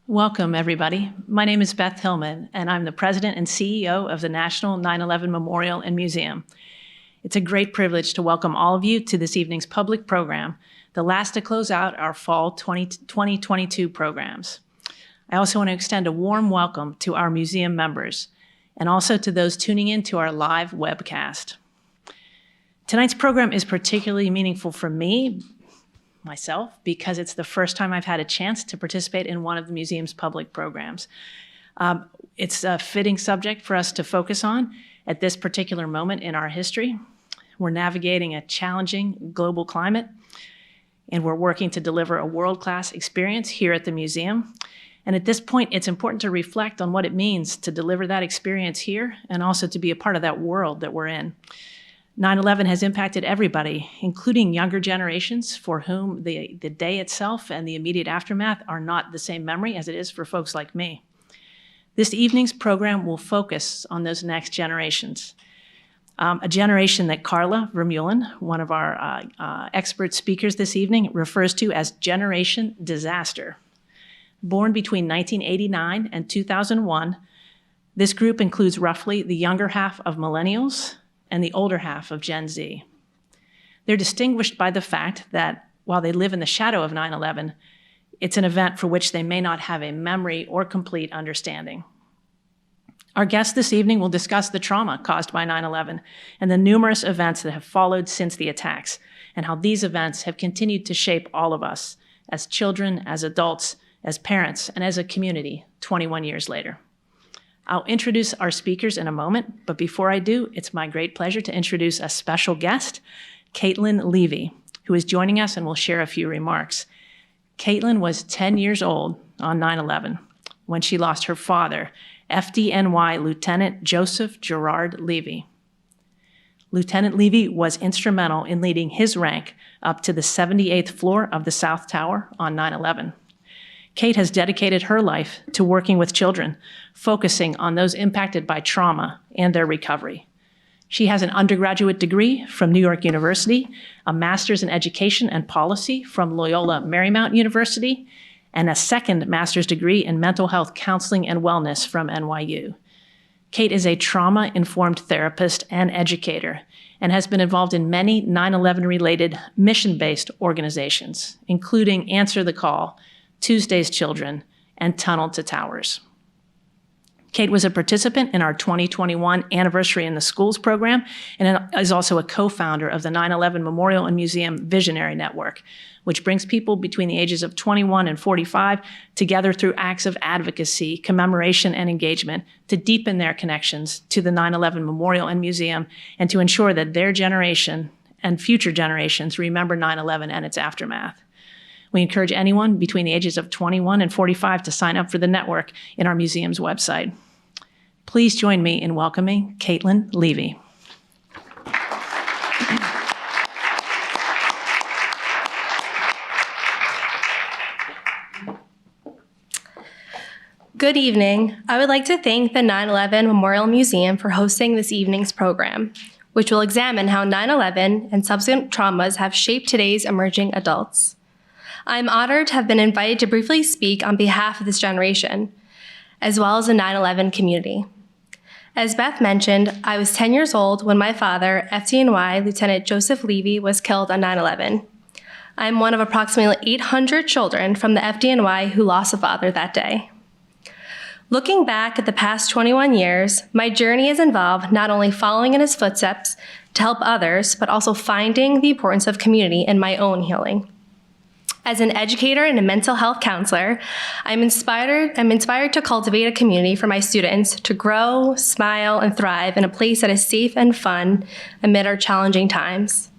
Welcome, everybody. My name is Beth Hillman, and I'm the president and CEO of the National 9/11 Memorial and Museum. It's a great privilege to welcome all of you to this evening's public program, the last to close out our fall 2022 programs. I also want to extend a warm welcome to our museum members and also to those tuning in to our live webcast. Tonight's program is particularly meaningful for myself, because it's the first time I've had a chance to participate in one of the museum's public programs. It's a fitting subject for us to focus on at this particular moment in our history. We're navigating a challenging global climate, and we're working to deliver a world-class experience here at the museum. And at this point, it's important to reflect on what it means to deliver that experience here and also to be a part of that world that we're in. 9/11 has impacted everybody, including younger generations for whom the day itself and the immediate aftermath are not the same memory as it is for folks like me. This evening's program will focus on those next generations. A generation that Karla Vermeulen, one of our expert speakers this evening, refers to as Generation Disaster. Born between 1989 and 2001, this group includes roughly the younger half of Millennials and the older half of Gen Z. They're distinguished by the fact that while they live in the shadow of 9/11, it's an event for which they may not have a memory or complete understanding. Our guests this evening will discuss the trauma caused by 9/11 and the numerous events that have followed since the attacks, and how these events have continued to shape all of us as children, as adults, as parents, and as a community 21 years later. I'll introduce our speakers in a moment, but before I do, it's my great pleasure to introduce a special guest, Caitlin Levy, who is joining us and will share a few remarks. Caitlin was 10 years old on 9/11 when she lost her father, FDNY Lieutenant Joseph Gerard Levy. Lieutenant Levy was instrumental in leading his rank up to the 78th floor of the South Tower on 9/11. Kate has dedicated her life to working with children, focusing on those impacted by trauma and their recovery. She has an undergraduate degree from New York University, a master's in education and policy from Loyola Marymount University, and a second master's degree in mental health counseling and wellness from NYU. Kate is a trauma-informed therapist and educator and has been involved in many 9/11-related mission-based organizations, including Answer the Call, Tuesday's Children, and Tunnel to Towers. Kate was a participant in our 2021 Anniversary in the Schools program and is also a co-founder of the 9/11 Memorial and Museum Visionary Network, which brings people between the ages of 21 and 45 together through acts of advocacy, commemoration, and engagement to deepen their connections to the 9/11 Memorial and Museum and to ensure that their generation and future generations remember 9/11 and its aftermath. We encourage anyone between the ages of 21 and 45 to sign up for the network in our museum's website. Please join me in welcoming Caitlin Levy. Good evening. I would like to thank the 9/11 Memorial Museum for hosting this evening's program, which will examine how 9/11 and subsequent traumas have shaped today's emerging adults. I'm honored to have been invited to briefly speak on behalf of this generation, as well as the 9/11 community. As Beth mentioned, I was 10 years old when my father, FDNY Lieutenant Joseph Levy, was killed on 9/11. I'm one of approximately 800 children from the FDNY who lost a father that day. Looking back at the past 21 years, my journey has involved not only following in his footsteps to help others, but also finding the importance of community in my own healing. As an educator and a mental health counselor, I'm inspired to cultivate a community for my students to grow, smile, and thrive in a place that is safe and fun amid our challenging times.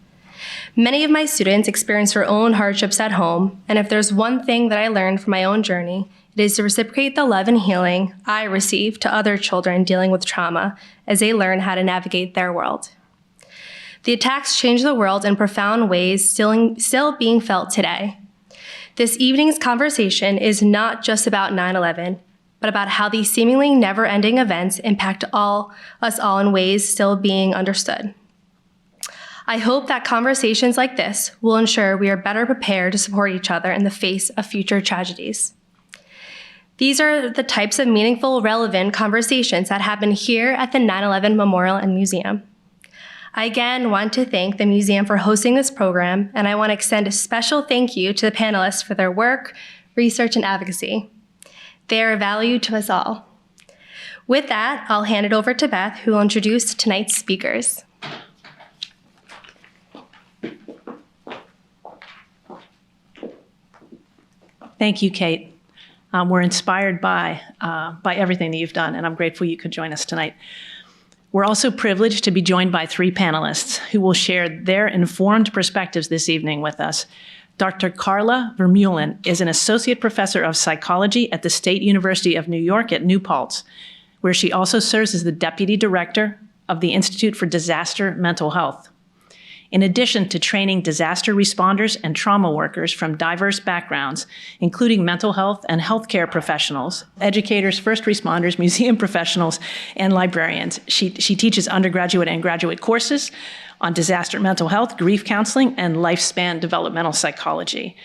Many of my students experience their own hardships at home, and if there's one thing that I learned from my own journey, it is to reciprocate the love and healing I receive to other children dealing with trauma as they learn how to navigate their world. The attacks changed the world in profound ways still being felt today. This evening's conversation is not just about 9/11, but about how these seemingly never-ending events impact us all in ways still being understood. I hope that conversations like this will ensure we are better prepared to support each other in the face of future tragedies. These are the types of meaningful, relevant conversations that happen here at the 9/11 Memorial and Museum. I again want to thank the museum for hosting this program, and I want to extend a special thank you to the panelists for their work, research, and advocacy. They are a value to us all. With that, I'll hand it over to Beth, who will introduce tonight's speakers. Thank you, Kate. We're inspired by everything that you've done, and I'm grateful you could join us tonight. We're also privileged to be joined by three panelists who will share their informed perspectives this evening with us. Dr. Karla Vermeulen is an associate professor of psychology at the State University of New York at New Paltz, where she also serves as the deputy director of the Institute for Disaster Mental Health. In addition to training disaster responders and trauma workers from diverse backgrounds, including mental health and healthcare professionals, educators, first responders, museum professionals, and librarians, she teaches undergraduate and graduate courses on disaster mental health, grief counseling, and lifespan developmental psychology.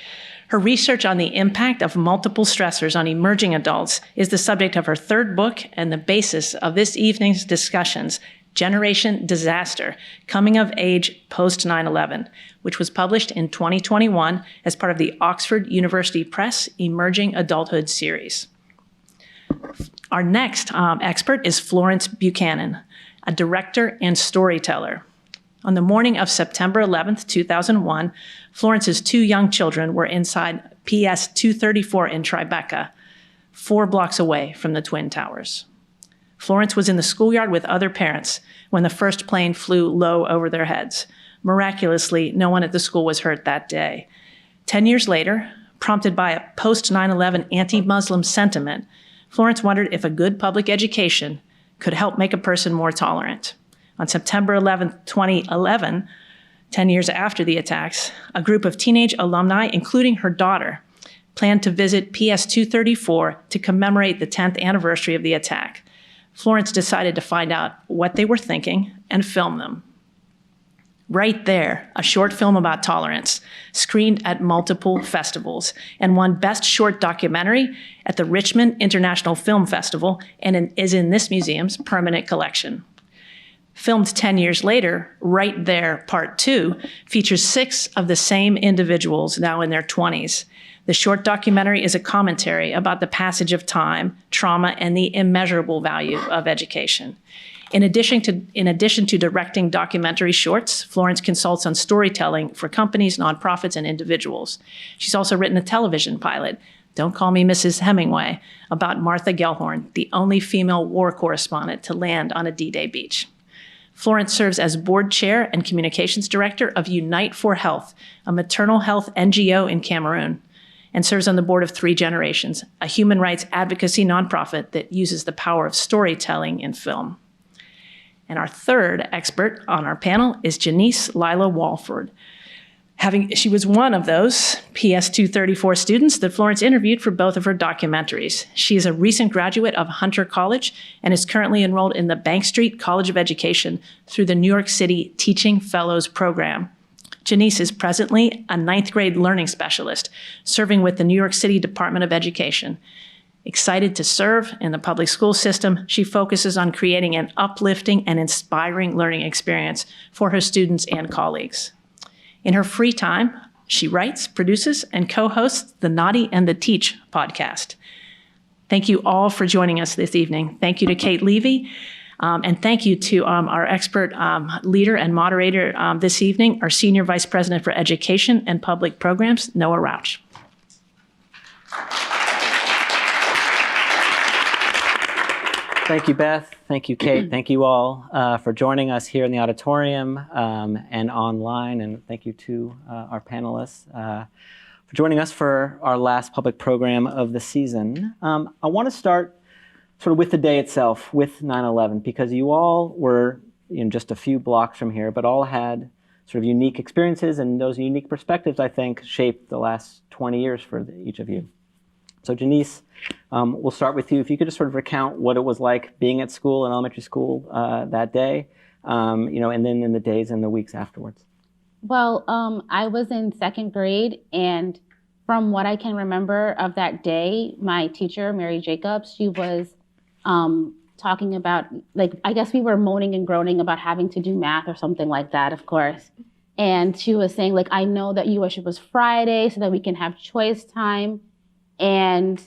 Her research on the impact of multiple stressors on emerging adults is the subject of her third book and the basis of this evening's discussions, Generation Disaster, Coming of Age Post 9/11, which was published in 2021 as part of the Oxford University Press Emerging Adulthood series. Our next expert is Florence Buchanan, a director and storyteller. On the morning of September 11th, 2001, Florence's two young children were inside PS 234 in Tribeca, 4 blocks away from the Twin Towers. Florence was in the schoolyard with other parents when the first plane flew low over their heads. Miraculously, no one at the school was hurt that day. 10 years later, prompted by a post-9/11 anti-Muslim sentiment, Florence wondered if a good public education could help make a person more tolerant. On September 11, 2011, 10 years after the attacks, a group of teenage alumni, including her daughter, planned to visit PS 234 to commemorate the 10th anniversary of the attack. Florence decided to find out what they were thinking and film them. Right there, a short film about tolerance, screened at multiple festivals, and won Best Short Documentary at the Richmond International Film Festival and is in this museum's permanent collection. Filmed 10 years later, Right There, Part 2, features 6 of the same individuals now in their 20s. The short documentary is a commentary about the passage of time, trauma, and the immeasurable value of education. In addition to directing documentary shorts, Florence consults on storytelling for companies, nonprofits, and individuals. She's also written a television pilot, Don't Call Me Mrs. Hemingway, about Martha Gellhorn, the only female war correspondent to land on a D-Day beach. Florence serves as board chair and communications director of Unite for Health, a maternal health NGO in Cameroon, and serves on the board of 3 Generations, a human rights advocacy nonprofit that uses the power of storytelling in film. And our third expert on our panel is Jenice Lyla Walford. She was one of those PS 234 students that Florence interviewed for both of her documentaries. She is a recent graduate of Hunter College and is currently enrolled in the Bank Street College of Education through the New York City Teaching Fellows Program. Jenice is presently a 9th grade learning specialist, serving with the New York City Department of Education. Excited to serve in the public school system, she focuses on creating an uplifting and inspiring learning experience for her students and colleagues. In her free time, she writes, produces, and co-hosts the Naughty and the Teach podcast. Thank you all for joining us this evening. Thank you to Kate Levy, and thank you to our expert leader and moderator this evening, our Senior Vice President for Education and Public Programs, Noah Rauch. Thank you, Beth. Thank you, Kate. Thank you all for joining us here in the auditorium and online. And thank you to our panelists for joining us for our last public program of the season. I want to start sort of with the day itself, with 9/11, because you all were just a few blocks from here, but all had sort of unique experiences, and those unique perspectives, I think, shaped the last 20 years for each of you. So Jenice, we'll start with you. If you could just sort of recount what it was like being at school, in elementary school that day, and then in the days and the weeks afterwards. Well, I was in 2nd grade, and from what I can remember of that day, my teacher, Mary Jacobs, she was talking about, like, I guess we were moaning and groaning about having to do math or something like that, of course. And she was saying, like, I know that you wish it was Friday so that we can have choice time. And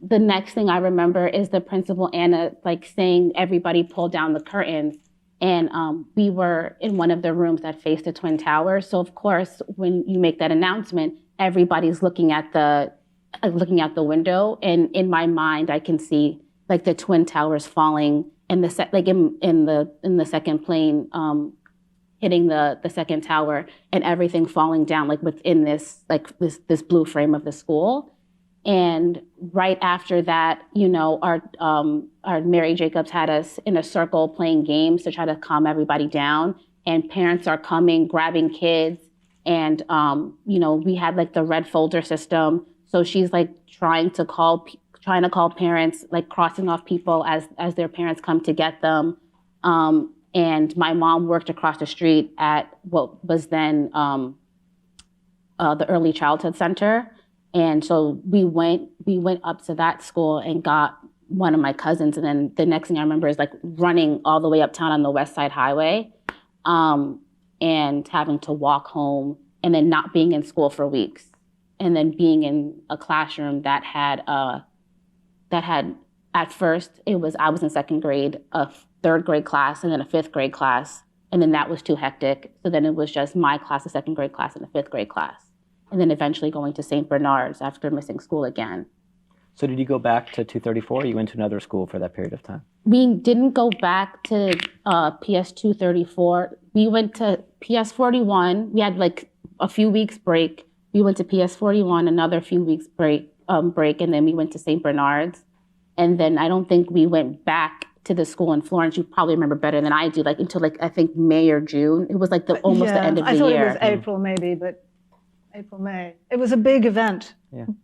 the next thing I remember is the principal, Anna, like saying, everybody pull down the curtains. And we were in one of the rooms that faced the Twin Towers. So of course, when you make that announcement, everybody's looking at the window. And in my mind, I can see like the Twin Towers falling in the second plane, hitting the second tower, and everything falling down like within this blue frame of the school. And right after that, you know, our Mary Jacobs had us in a circle playing games to try to calm everybody down. And parents are coming, grabbing kids. And, you know, we had like the red folder system. So she's like trying to call parents, like crossing off people as their parents come to get them. And my mom worked across the street at what was then the Early Childhood Center. And so we went up to that school and got one of my cousins. And then the next thing I remember is like running all the way uptown on the West Side Highway, and having to walk home, and then not being in school for weeks, and then being in a classroom that had at first I was in second grade, a third grade class, and then a fifth grade class, and then that was too hectic. So then it was just my class, a second grade class, and a fifth grade class. And then eventually going to St. Bernard's after missing school again. So did you go back to 234, or you went to another school for that period of time? We didn't go back to PS 234. We went to PS 41. We had like a few weeks break. We went to PS 41, another few weeks break, and then we went to St. Bernard's. And then I don't think we went back to the school in Florence. You probably remember better than I do, like until like I think May or June. It was like almost the end of the year. I thought it was April maybe, but April, May. It was a big event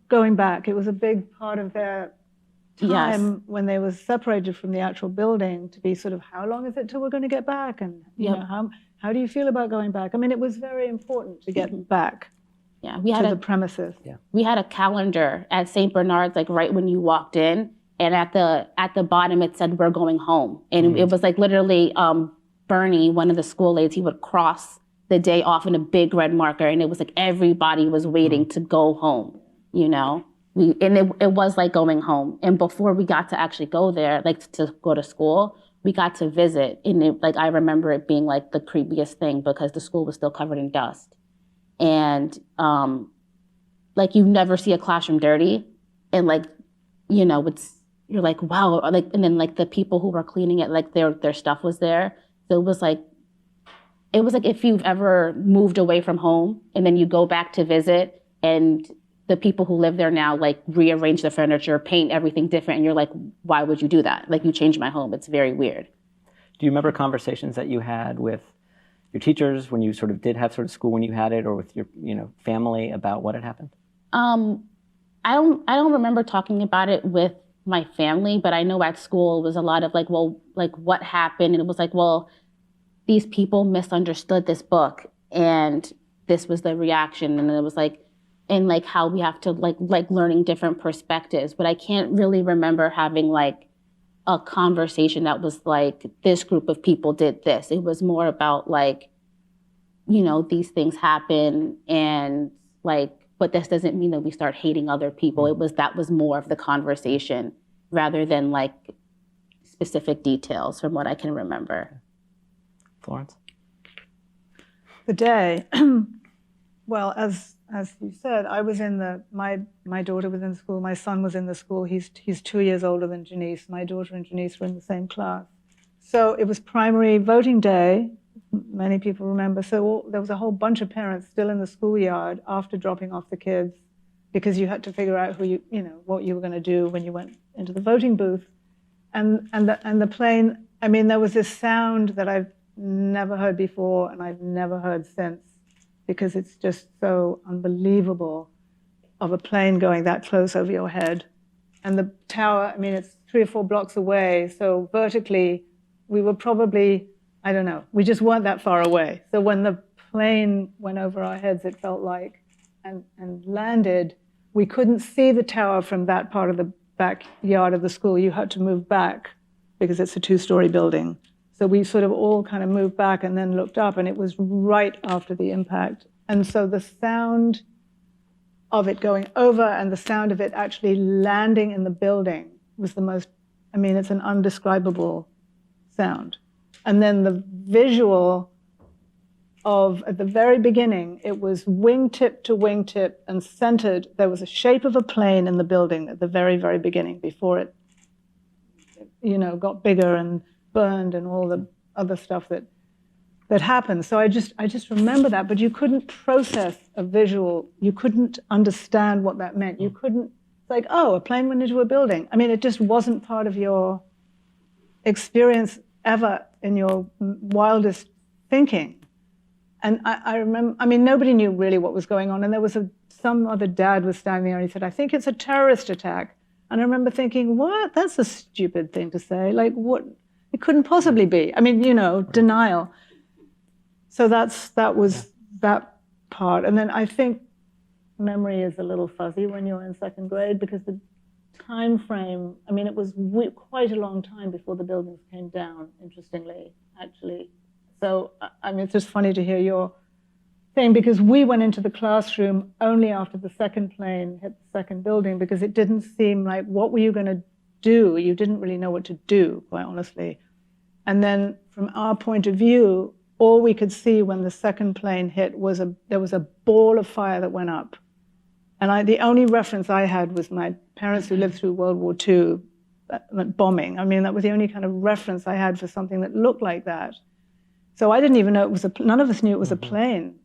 going back. It was a big part of their time when they were separated from the actual building to be sort of, how long is it till we're going to get back? And you know, how do you feel about going back? I mean, it was very important to get back to the premises. Yeah. We had a calendar at St. Bernard's, like right when you walked in, and at the bottom it said, we're going home. And it was like literally Bernie, one of the school aides, he would cross the day off in a big red marker, and it was like everybody was waiting to go home, you know? It was like going home. And before we got to actually go there, like to go to school, we got to visit. And I remember it being like the creepiest thing because the school was still covered in dust. And like you never see a classroom dirty. And like, you know, you're like, wow. Like, and then like the people who were cleaning it, like their stuff was there. So it was like if you've ever moved away from home and then you go back to visit and the people who live there now like rearrange the furniture, paint everything different, and you're like, why would you do that? Like, you changed my home. It's very weird. Do you remember conversations that you had with your teachers when you sort of did have sort of school when you had it, or with your family about what had happened? I don't remember talking about it with my family, but I know at school it was a lot of like, well, like what happened? And it was like, well, these people misunderstood this book and this was the reaction. And it was like, and like how we have to like learning different perspectives. But I can't really remember having like a conversation that was like, this group of people did this. It was more about like, you know, these things happen and like, but this doesn't mean that we start hating other people. That was more of the conversation rather than like specific details from what I can remember. Florence? The day, well, as you said, I was in my daughter was in school, my son was in the school. He's 2 years older than Jenice. My daughter and Jenice were in the same class. So it was primary voting day, many people remember. So there was a whole bunch of parents still in the schoolyard after dropping off the kids, because you had to figure out what you were going to do when you went into the voting booth. And the plane, I mean, there was this sound that I've never heard before and I've never heard since, because it's just so unbelievable of a plane going that close over your head. And the tower, I mean, it's 3 or 4 blocks away. So vertically, we were probably, I don't know, we just weren't that far away. So when the plane went over our heads, it felt like and landed, we couldn't see the tower from that part of the backyard of the school. You had to move back because it's a 2-story building. So we sort of all kind of moved back and then looked up, and it was right after the impact. And so the sound of it going over and the sound of it actually landing in the building was the most, I mean, it's an undescribable sound. And then the visual of, at the very beginning, it was wingtip to wingtip and centered. There was a shape of a plane in the building at the very, very beginning before it, got bigger and burned and all the other stuff that happened. So I just remember that, but you couldn't process a visual. You couldn't understand what that meant. You couldn't, it's like, oh, a plane went into a building. I mean, it just wasn't part of your experience ever in your wildest thinking. And I remember, I mean, nobody knew really what was going on. And there was some other dad was standing there and he said, I think it's a terrorist attack. And I remember thinking, what? That's a stupid thing to say. Like, what? It couldn't possibly be. I mean, denial. So that was that part. And then I think memory is a little fuzzy when you're in second grade because the time frame, I mean, it was quite a long time before the buildings came down, interestingly, actually. So, I mean, it's just funny to hear your thing because we went into the classroom only after the second plane hit the second building because it didn't seem like, what were you going to do? You didn't really know what to do, quite honestly. And then from our point of view, all we could see when the second plane hit was there was a ball of fire that went up. And the only reference I had was my parents who lived through World War II bombing. I mean, that was the only kind of reference I had for something that looked like that. So I didn't even know it was none of us knew it was a plane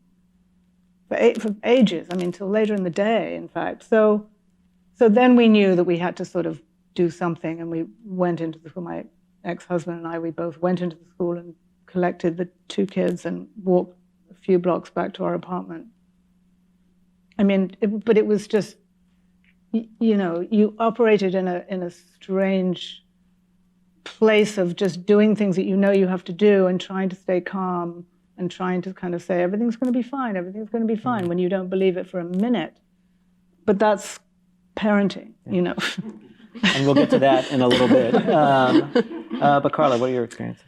for ages. I mean, till later in the day, in fact. So then we knew that we had to sort of do something, and we went into the school. My ex-husband and I, we both went into the school and collected the 2 kids and walked a few blocks back to our apartment. I mean, but it was just, you operated in a strange place of just doing things that you have to do and trying to stay calm and trying to kind of say, everything's going to be fine, everything's going to be fine, when you don't believe it for a minute. But that's parenting, And we'll get to that in a little bit. But Karla, what are your experiences?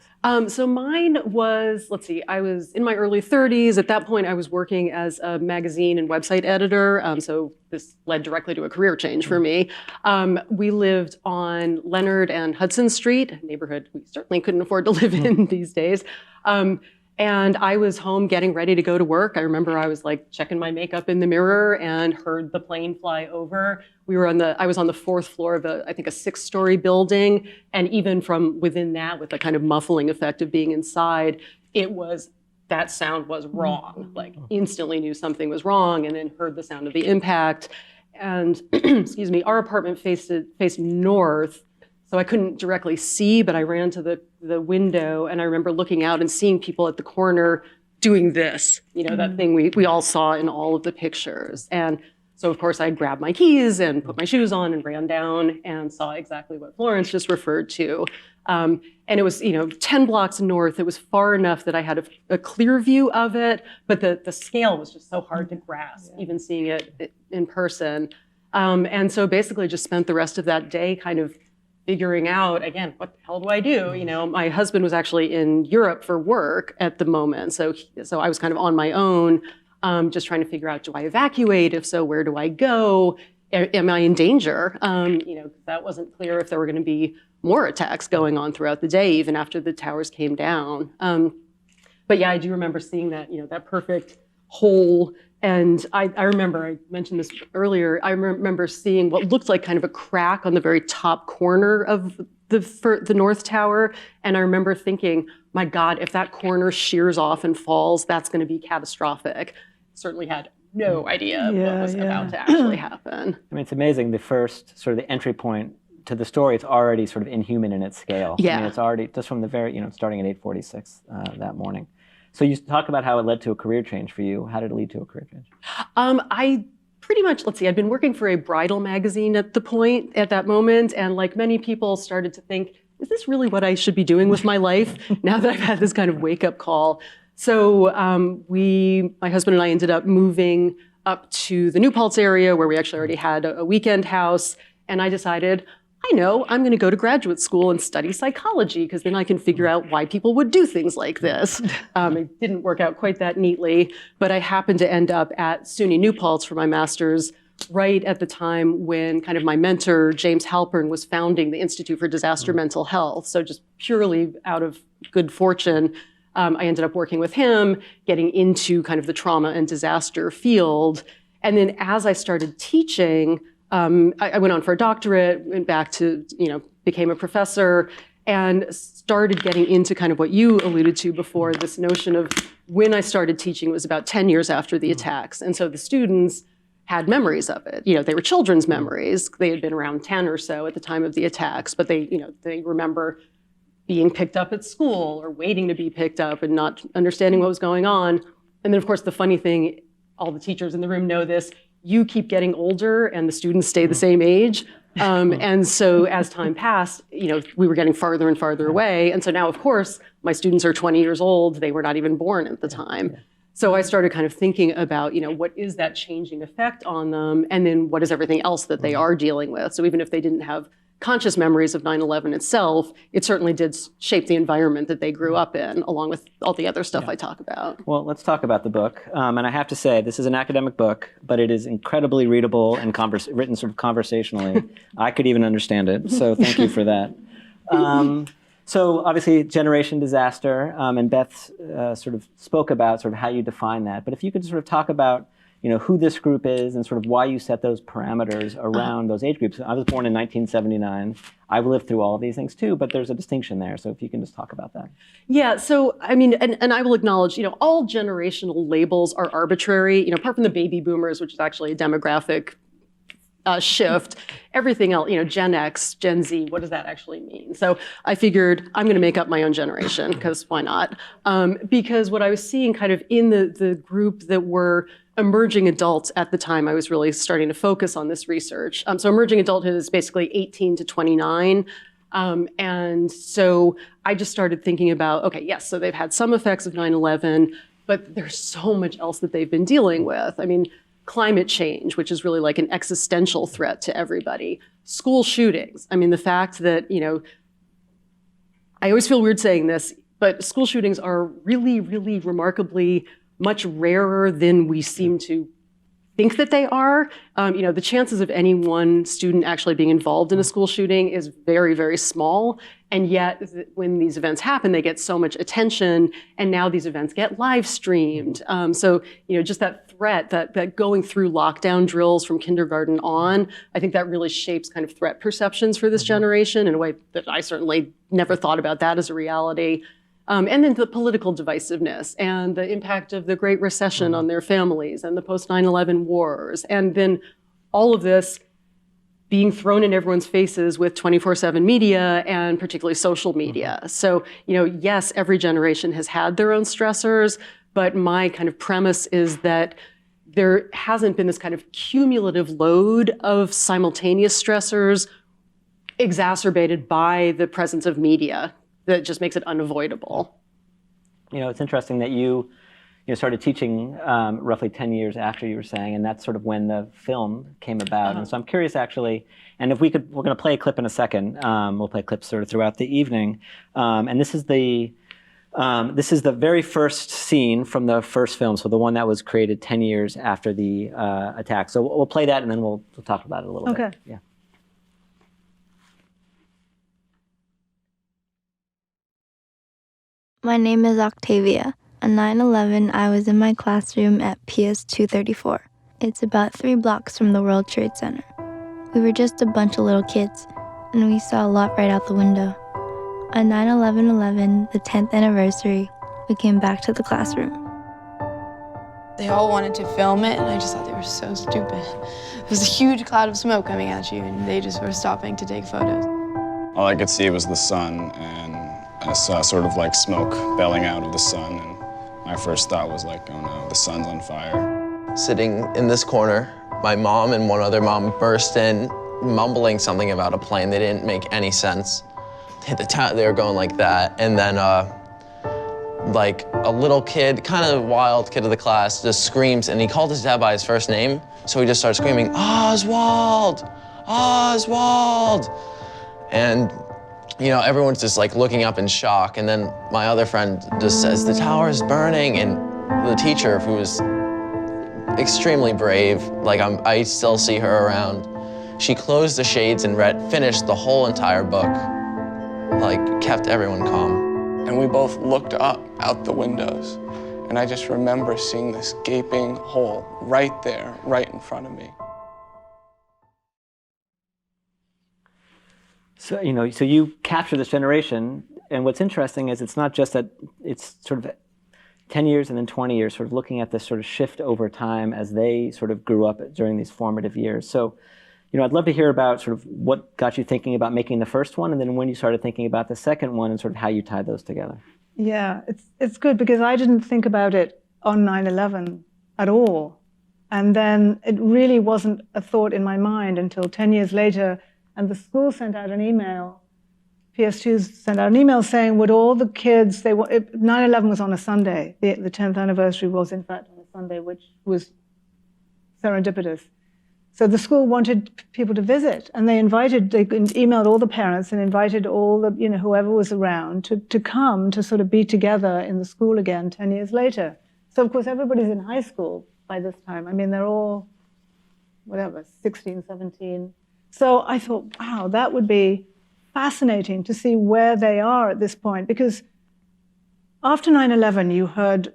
So mine was, let's see, I was in my early 30s. At that point, I was working as a magazine and website editor. So this led directly to a career change for me. We lived on Leonard and Hudson Street, a neighborhood we certainly couldn't afford to live in these days. And I was home getting ready to go to work. I remember I was like checking my makeup in the mirror and heard the plane fly over. I was on the 4th floor of I think a 6-story building. And even from within that, with the kind of muffling effect of being inside, that sound was wrong. Like instantly knew something was wrong and then heard the sound of the impact. And excuse me, our apartment faced north. So I couldn't directly see, but I ran to the window and I remember looking out and seeing people at the corner doing this, that thing we all saw in all of the pictures. And so of course I grabbed my keys and put my shoes on and ran down and saw exactly what Florence just referred to. And it was, 10 blocks north. It was far enough that I had a clear view of it, but the scale was just so hard to grasp, even seeing it in person. And so basically just spent the rest of that day kind of figuring out, again, what the hell do I do? My husband was actually in Europe for work at the moment. So I was kind of on my own, just trying to figure out, do I evacuate? If so, where do I go? Am I in danger? That wasn't clear if there were going to be more attacks going on throughout the day, even after the towers came down. But yeah, I do remember seeing that, that perfect hole. And I remember, I mentioned this earlier, I remember seeing what looked like kind of a crack on the very top corner of the North Tower. And I remember thinking, my God, if that corner shears off and falls, that's going to be catastrophic. Certainly had no idea what was about to actually happen. I mean, it's amazing. The first sort of the entry point to the story, it's already sort of inhuman in its scale. Yeah. I mean, it's already, just from the very, starting at 8:46 that morning. So you talk about how it led to a career change for you. How did it lead to a career change? I pretty much, let's see, I'd been working for a bridal magazine at that moment. And like many people started to think, is this really what I should be doing with my life now that I've had this kind of wake up call? So my husband and I ended up moving up to the New Paltz area where we actually already had a weekend house. And I decided, I know, I'm going to go to graduate school and study psychology because then I can figure out why people would do things like this. It didn't work out quite that neatly, but I happened to end up at SUNY New Paltz for my master's right at the time when kind of my mentor, James Halpern, was founding the Institute for Disaster Mental Health. So just purely out of good fortune, I ended up working with him, getting into kind of the trauma and disaster field. And then as I started teaching, I went on for a doctorate, went back to, became a professor, and started getting into kind of what you alluded to before, this notion of when I started teaching, it was about 10 years after the attacks. And so the students had memories of it. They were children's memories. They had been around 10 or so at the time of the attacks, but they remember being picked up at school or waiting to be picked up and not understanding what was going on. And then, of course, the funny thing, all the teachers in the room know this, you keep getting older and the students stay the same age. And so as time passed, we were getting farther and farther away. And so now, of course, my students are 20 years old. They were not even born at the time. So I started kind of thinking about, what is that changing effect on them? And then what is everything else that they are dealing with? So even if they didn't have conscious memories of 9/11 itself, it certainly did shape the environment that they grew up in, along with all the other stuff I talk about. Well, let's talk about the book. And I have to say, this is an academic book, but it is incredibly readable and written sort of conversationally. I could even understand it, so thank you for that. So obviously, generation disaster, and Beth sort of spoke about sort of how you define that. But if you could sort of talk about who this group is and sort of why you set those parameters around those age groups. I was born in 1979. I've lived through all of these things too, but there's a distinction there. So if you can just talk about that. Yeah, so I mean, and I will acknowledge, all generational labels are arbitrary, apart from the baby boomers, which is actually a demographic shift. Everything else, Gen X, Gen Z, what does that actually mean? So I figured I'm going to make up my own generation, because why not? Because what I was seeing kind of in the group that were emerging adults at the time, I was really starting to focus on this research. So emerging adulthood is basically 18 to 29. And so I just started thinking about, okay, yes, so they've had some effects of 9/11, but there's so much else that they've been dealing with. I mean, climate change, which is really like an existential threat to everybody. School shootings. I mean, the fact that, I always feel weird saying this, but school shootings are really, really remarkably much rarer than we seem to think that they are. The chances of any one student actually being involved in a school shooting is very, very small. And yet, when these events happen, they get so much attention. And now these events get live streamed. So, just that threat, that going through lockdown drills from kindergarten on, I think that really shapes kind of threat perceptions for this generation in a way that I certainly never thought about that as a reality. And then the political divisiveness and the impact of the Great Recession on their families and the post 9/11 wars. And then all of this being thrown in everyone's faces with 24/7 media and particularly social media. So, yes, every generation has had their own stressors, but my kind of premise is that there hasn't been this kind of cumulative load of simultaneous stressors exacerbated by the presence of media that just makes it unavoidable. It's interesting that you started teaching roughly 10 years after you were saying, and that's sort of when the film came about. And so I'm curious actually, and if we're going to play a clip in a second. We'll play clips sort of throughout the evening. And this is the very first scene from the first film, so the one that was created 10 years after the attack. So we'll play that and then we'll talk about it a little bit. Okay. Yeah. My name is Octavia. On 9/11, I was in my classroom at PS 234. It's about 3 blocks from the World Trade Center. We were just a bunch of little kids, and we saw a lot right out the window. On 9/11/11, the 10th anniversary, we came back to the classroom. They all wanted to film it, and I just thought they were so stupid. It was a huge cloud of smoke coming at you, and they just were stopping to take photos. All I could see was the sun, and I saw sort of like smoke belling out of the sun, and my first thought was like, oh no, the sun's on fire. Sitting in this corner, my mom and one other mom burst in, mumbling something about a plane. They didn't make any sense. They hit the town, they were going like that. And then like a little kid, kind of wild kid of the class, just screams, and he called his dad by his first name, so he just started screaming, Oswald, Oswald. And you know, everyone's just like looking up in shock, and then my other friend just says, the tower is burning, and the teacher, who was extremely brave, like I still see her around, she closed the shades and finished the whole entire book, like kept everyone calm. And we both looked up out the windows, and I just remember seeing this gaping hole right there, right in front of me. So, you know, so you capture this generation, and what's interesting is it's not just that it's sort of 10 years and then 20 years, sort of looking at this sort of shift over time as they sort of grew up during these formative years. So, you know, I'd love to hear about sort of what got you thinking about making the first one, and then when you started thinking about the second one, and sort of how you tied those together. Yeah, it's good because I didn't think about it on 9/11 at all. And then it really wasn't a thought in my mind until 10 years later, and the school sent out an email, PS2s sent out an email saying, would all the kids, 9/11 was on a Sunday, the 10th anniversary was in fact on a Sunday, which was serendipitous. So the school wanted people to visit, and they emailed all the parents and invited all the, you know, whoever was around to come to sort of be together in the school again 10 years later. So of course everybody's in high school by this time. I mean, they're all, whatever, 16, 17. So I thought, wow, that would be fascinating to see where they are at this point, because after 9/11, you heard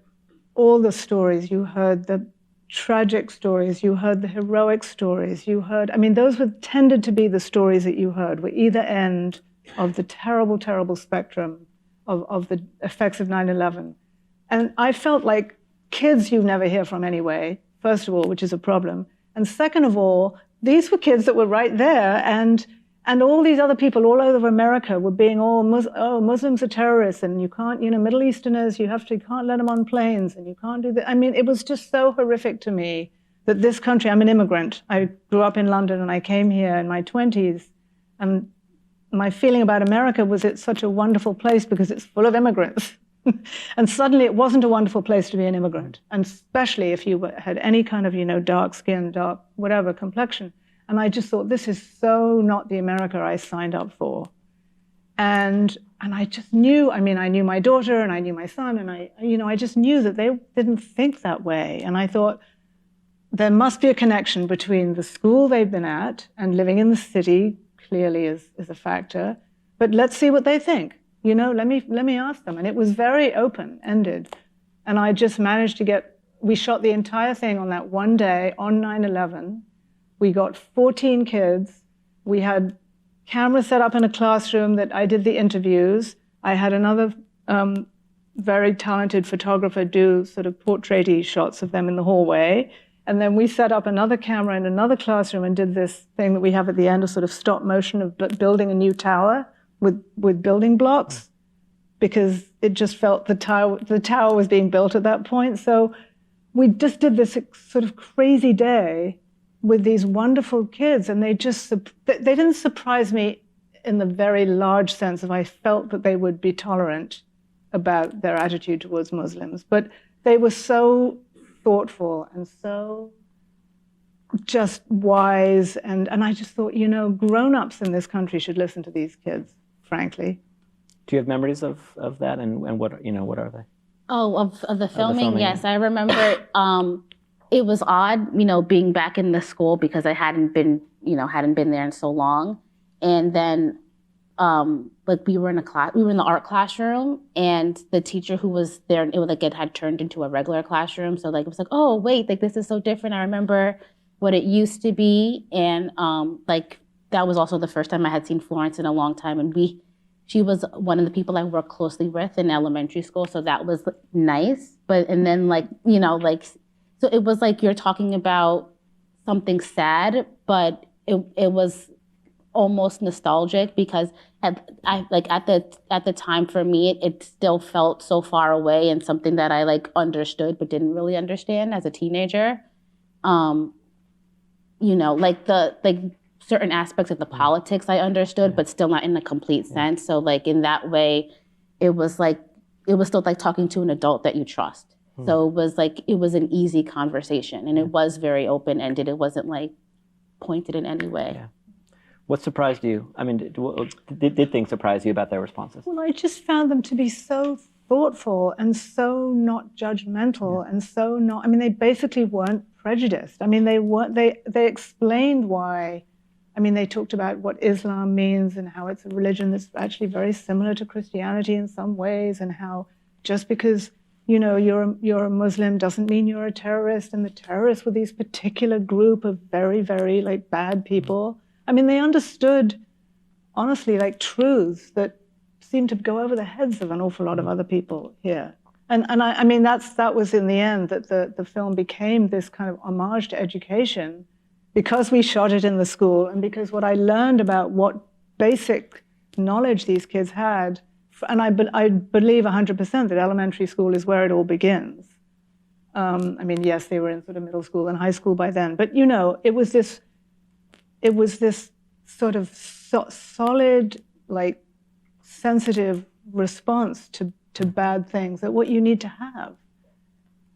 all the stories, you heard the tragic stories, you heard the heroic stories, you heard, I mean, those tended to be the stories that you heard, were either end of the terrible, terrible spectrum of the effects of 9/11. And I felt like kids you never hear from anyway, first of all, which is a problem. And second of all, these were kids that were right there, and all these other people all over America were being all, Muslims are terrorists, and you can't, you know, Middle Easterners, you can't let them on planes, and you can't do that. I mean, it was just so horrific to me that this country, I'm an immigrant. I grew up in London, and I came here in my 20s, and my feeling about America was it's such a wonderful place because it's full of immigrants. And suddenly it wasn't a wonderful place to be an immigrant, and especially if you had any kind of, you know, dark skin, dark whatever complexion. And I just thought, this is so not the America I signed up for. And I just knew, I mean, I knew my daughter and I knew my son, and I just knew that they didn't think that way. And I thought, there must be a connection between the school they've been at and living in the city, clearly is a factor. But let's see what they think. You know, let me ask them. And it was very open-ended. And I just managed to we shot the entire thing on that one day on 9/11. We got 14 kids. We had cameras set up in a classroom that I did the interviews. I had another very talented photographer do sort of portrait-y shots of them in the hallway. And then we set up another camera in another classroom and did this thing that we have at the end, a sort of stop motion of building a new tower with building blocks, because it just felt the tower was being built at that point. So we just did this sort of crazy day with these wonderful kids, and they didn't surprise me in the very large sense of I felt that they would be tolerant about their attitude towards Muslims, but they were so thoughtful and so just wise, and I just thought, you know, grown-ups in this country should listen to these kids, frankly. Do you have memories of that, and what are they? Oh, of the filming? Yes, I remember. It was odd, you know, being back in the school because I hadn't been there in so long, and then like we were in the art classroom, and the teacher who was there, it had turned into a regular classroom, so like it was like, oh wait, like this is so different. I remember what it used to be, and like that was also the first time I had seen Florence in a long time, and she was one of the people I worked closely with in elementary school, so that was nice. And then like, you know, like, so it was like you're talking about something sad, but it was almost nostalgic because at the time for me, it still felt so far away and something that I like understood but didn't really understand as a teenager. You know, like certain aspects of the politics I understood, but still not in a complete sense. So like in that way, it was like it was still like talking to an adult that you trust. So it was an easy conversation, and it was very open-ended. It wasn't like pointed in any way. Yeah. What surprised you? I mean, did things surprise you about their responses? Well, I just found them to be so thoughtful and so not judgmental and so not, I mean, they basically weren't prejudiced. I mean, they explained why. I mean, they talked about what Islam means and how it's a religion that's actually very similar to Christianity in some ways, and how just because, you know, you're a Muslim doesn't mean you're a terrorist, and the terrorists were these particular group of very, very like bad people. I mean, they understood, honestly, like truths that seemed to go over the heads of an awful lot of other people here. And I mean, that was in the end that the film became this kind of homage to education, because we shot it in the school, and because what I learned about what basic knowledge these kids had, and I believe 100% that elementary school is where it all begins. I mean, yes, they were in sort of middle school and high school by then, but you know, it was this sort of solid, like, sensitive response to bad things, that what you need to have.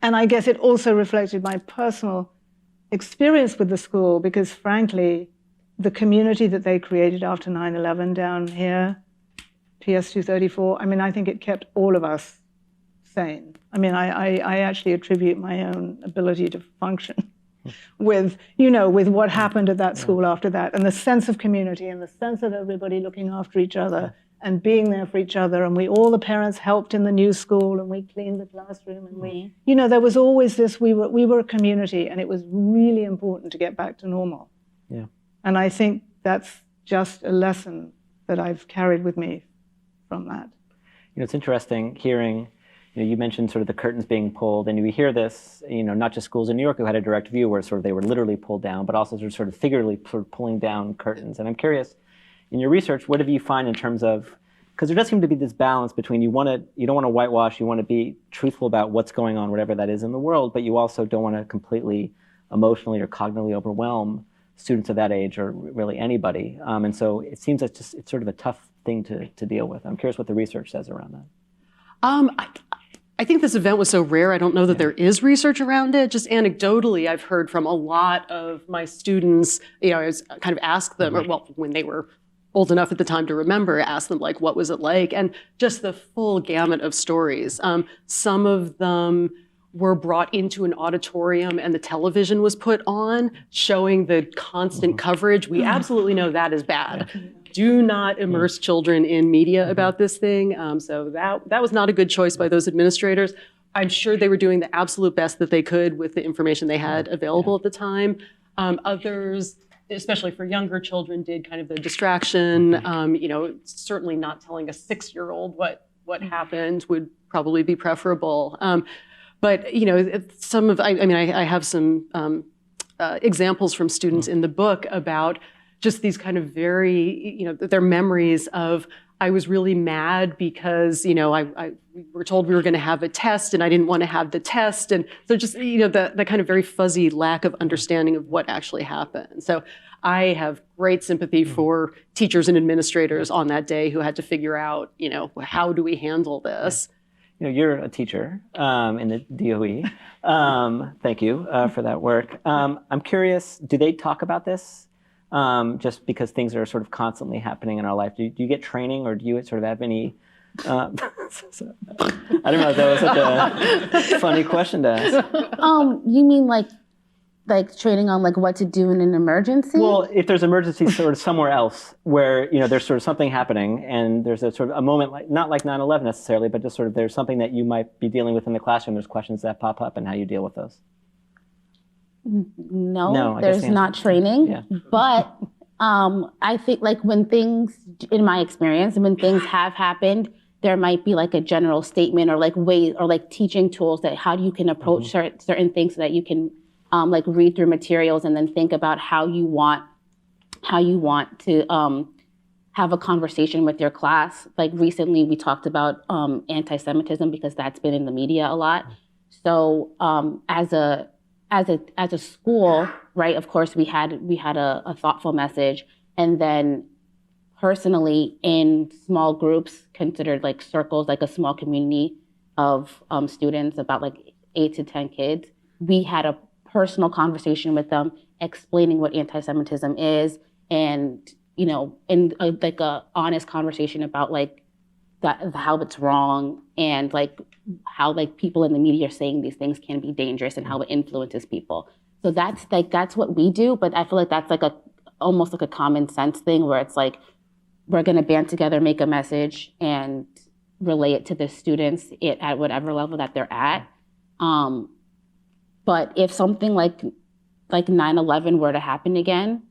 And I guess it also reflected my personal experience with the school, because frankly, the community that they created after 9/11 down here, PS 234, I mean, I think it kept all of us sane. I mean, I actually attribute my own ability to function with, you know, with what happened at that school after that, and the sense of community and the sense of everybody looking after each other and being there for each other. And all the parents helped in the new school, and we cleaned the classroom, and we, you know, there was always this, we were a community, and it was really important to get back to normal. Yeah. And I think that's just a lesson that I've carried with me from that. You know, it's interesting hearing, you know, you mentioned sort of the curtains being pulled, and you hear this, you know, not just schools in New York who had a direct view where sort of they were literally pulled down, but also sort of figuratively sort of pulling down curtains. And I'm curious, in your research, what do you find in terms of, because there does seem to be this balance between you don't want to whitewash, you want to be truthful about what's going on, whatever that is in the world, but you also don't want to completely emotionally or cognitively overwhelm students of that age, or really anybody. And so it seems like it's sort of a tough thing to deal with. I'm curious what the research says around that. I think this event was so rare, I don't know that there is research around it. Just anecdotally, I've heard from a lot of my students, you know, I was kind of asked them, or well, when they were old enough at the time to remember, asked them, like, what was it like? And just the full gamut of stories. Some of them were brought into an auditorium and the television was put on, showing the constant coverage. We absolutely know that is bad. Do not immerse children in media about this thing. So that was not a good choice by those administrators. I'm sure they were doing the absolute best that they could with the information they had available at the time. Others, especially for younger children, did kind of the distraction. You know, certainly not telling a 6-year-old what happened would probably be preferable. But you know, I have some examples from students in the book about just these kind of very, you know, their memories of, I was really mad because, you know, we were told we were going to have a test and I didn't want to have the test. And so just, you know, the kind of very fuzzy lack of understanding of what actually happened. So I have great sympathy for teachers and administrators on that day who had to figure out, you know, how do we handle this? You know, you're a teacher in the DOE. Thank you for that work. I'm curious, do they talk about this? Just because things are sort of constantly happening in our life. Do you get training, or do you sort of have any? I don't know if that was such a funny question to ask. You mean like training on like what to do in an emergency? Well, if there's emergency sort of somewhere else where, you know, there's sort of something happening and there's a sort of a moment, like not like 9/11 necessarily, but just sort of there's something that you might be dealing with in the classroom. There's questions that pop up and how you deal with those. No, there's not training. Yeah. But I think like when things, in my experience, when things have happened, there might be like a general statement or like way or like teaching tools that how you can approach certain things so that you can like read through materials and then think about how you want to have a conversation with your class. Like recently we talked about anti-Semitism because that's been in the media a lot. So as a school, right, of course we had a thoughtful message, and then personally in small groups considered like circles, like a small community of students, about like 8 to 10 kids. We had a personal conversation with them explaining what anti-Semitism is, and, you know, in like a honest conversation about like how it's wrong, and like how like people in the media are saying these things can be dangerous and how it influences people. So that's what we do, but I feel like that's like almost like a common sense thing where it's like, we're gonna band together, make a message, and relay it to the students at whatever level that they're at. But if something like 9/11 were to happen again,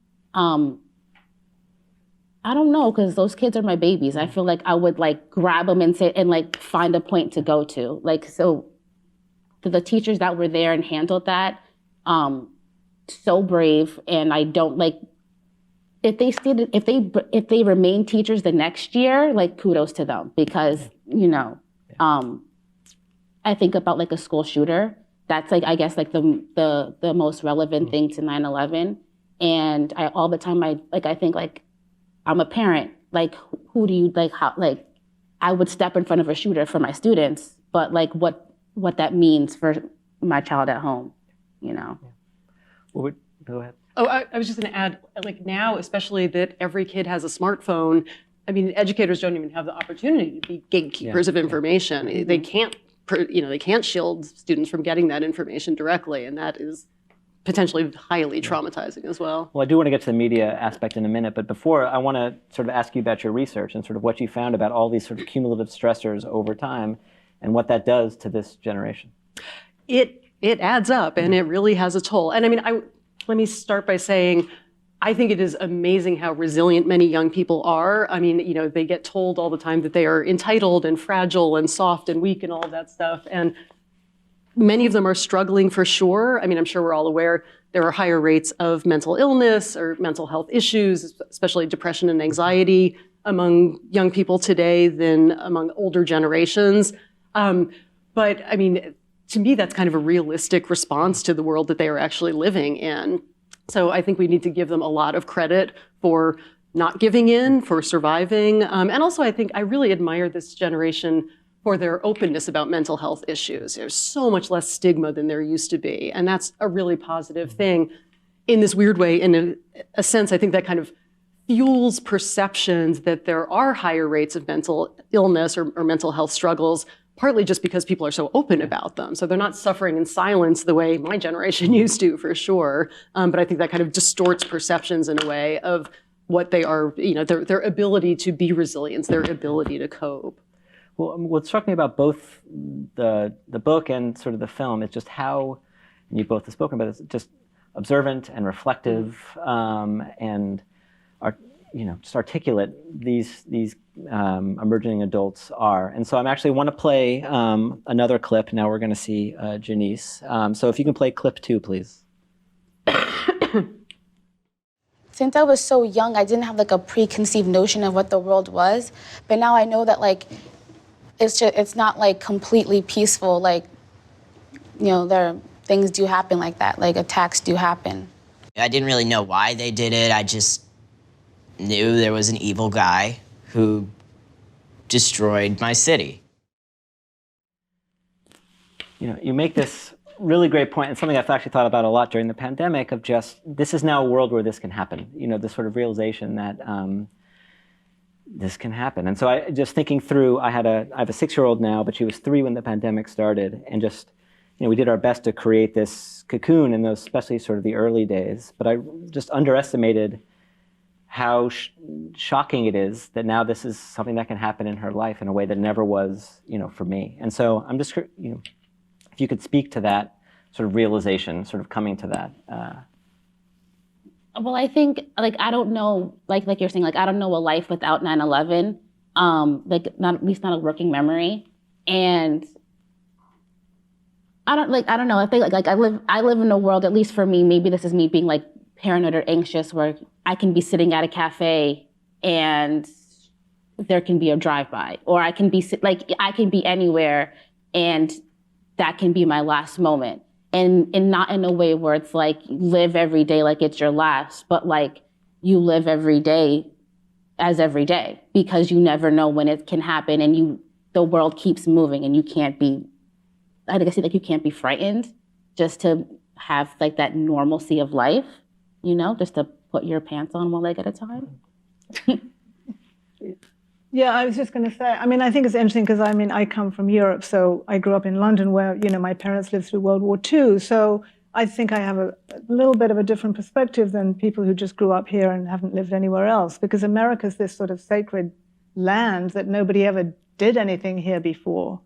I don't know, because those kids are my babies. I feel like I would like grab them and sit and like find a point to go to. Like, so the teachers that were there and handled that, so brave. And I don't like, if they remain teachers the next year, like kudos to them, because, you know, I think about like a school shooter. That's like, I guess like the most relevant thing to 9/11. And all the time I think like, I'm a parent, like, who do you, like, how, like, I would step in front of a shooter for my students, but like what that means for my child at home, you know? Well, go ahead. Oh, I was just gonna add, like now, especially that every kid has a smartphone, I mean, educators don't even have the opportunity to be gatekeepers of information. Mm-hmm. They can't, they can't shield students from getting that information directly, and that is potentially highly traumatizing as well. Well, I do want to get to the media aspect in a minute, but before, I want to sort of ask you about your research and sort of what you found about all these sort of cumulative stressors over time and what that does to this generation. It adds up, and it really has a toll. And I mean, let me start by saying, I think it is amazing how resilient many young people are. I mean, you know, they get told all the time that they are entitled and fragile and soft and weak and all of that stuff. And many of them are struggling for sure. I mean, I'm sure we're all aware there are higher rates of mental illness or mental health issues, especially depression and anxiety among young people today than among older generations. But I mean, to me, that's kind of a realistic response to the world that they are actually living in. So I think we need to give them a lot of credit for not giving in, for surviving. And also, I think I really admire this generation for their openness about mental health issues. There's so much less stigma than there used to be. And that's a really positive thing. In this weird way, in a sense, I think that kind of fuels perceptions that there are higher rates of mental illness or mental health struggles, partly just because people are so open about them. So they're not suffering in silence the way my generation used to, for sure. But I think that kind of distorts perceptions in a way of what they are, you know, their ability to be resilient, their ability to cope. Well, what struck me about both the book and sort of the film is just how, and you both have spoken about it, just observant and reflective and just articulate these emerging adults are. And so I actually want to play another clip. Now we're going to see Jenice. So if you can play clip 2, please. Since I was so young, I didn't have like a preconceived notion of what the world was. But now I know that like it's not like completely peaceful. Like, you know, things do happen like that. Like attacks do happen. I didn't really know why they did it. I just knew there was an evil guy who destroyed my city. You know, you make this really great point, and something I've actually thought about a lot during the pandemic of just, this is now a world where this can happen. You know, this sort of realization that this can happen. And so I just thinking through, I have a 6-year-old now, but she was 3 when the pandemic started, and just, you know, we did our best to create this cocoon in those, especially sort of the early days, but I just underestimated how shocking it is that now this is something that can happen in her life in a way that never was, you know, for me. And so I'm just, you know, if you could speak to that sort of realization, sort of coming to that. Well, I think, like, I don't know, like you're saying, like, I don't know a life without 9/11, like, not, at least not a working memory. And I don't know, I think, like I live in a world, at least for me, maybe this is me being, like, paranoid or anxious, where I can be sitting at a cafe and there can be a drive-by, or I can be, like, I can be anywhere and that can be my last moment. And not in a way where it's like live every day like it's your last, but like you live every day as every day, because you never know when it can happen, and the world keeps moving, and you can't be, I guess, like, you can't be frightened, just to have like that normalcy of life, just to put your pants on one leg at a time. Yeah, I was just going to say, I think it's interesting because, I come from Europe, so I grew up in London where, my parents lived through World War II. So I think I have a little bit of a different perspective than people who just grew up here and haven't lived anywhere else, because America's this sort of sacred land that nobody ever did anything here before.